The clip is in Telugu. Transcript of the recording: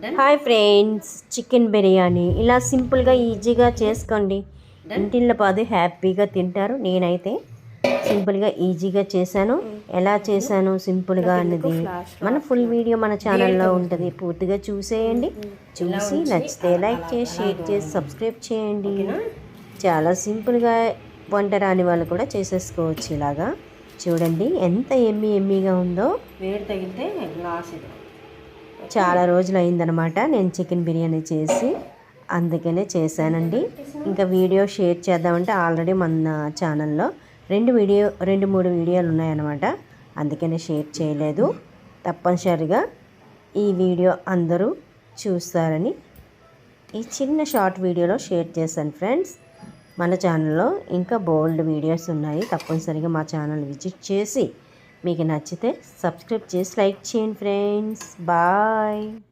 హాయ్ ఫ్రెండ్స్, చికెన్ బిర్యానీ ఇలా సింపుల్గా ఈజీగా చేసుకోండి. ఇంటిల్లో పాదు హ్యాపీగా తింటారు. నేనైతే సింపుల్గా ఈజీగా చేశాను. ఎలా చేశాను సింపుల్గా అన్నది మన ఫుల్ వీడియో మన ఛానల్లో ఉంటుంది. పూర్తిగా చూసేయండి. చూసి నచ్చితే లైక్ చేసి షేర్ చేసి సబ్స్క్రైబ్ చేయండి. చాలా సింపుల్గా వంట రాని వాళ్ళు కూడా చేసేసుకోవచ్చు. ఇలాగా చూడండి ఎంత ఎమ్మీగా ఉందో. వేడి తగిలితే గ్లాస్ చాలా రోజులు అయిందనమాట నేను చికెన్ బిర్యానీ చేసి, అందుకనే చేశానండి. ఇంకా వీడియో షేర్ చేద్దామంటే ఆల్రెడీ మన ఛానల్లో 2-3 వీడియోలు ఉన్నాయన్నమాట. అందుకనే షేర్ చేయలేదు. తప్పనిసరిగా ఈ వీడియో అందరూ చూస్తారని ఈ చిన్న షార్ట్ వీడియోలో షేర్ చేశాను ఫ్రెండ్స్. మన ఛానల్లో ఇంకా బోల్డ్ వీడియోస్ ఉన్నాయి. తప్పనిసరిగా మా ఛానల్ విజిట్ చేసి మీకు నచ్చితే సబ్స్క్రైబ్ చేసి లైక్ చేయండి ఫ్రెండ్స్. బాయ్.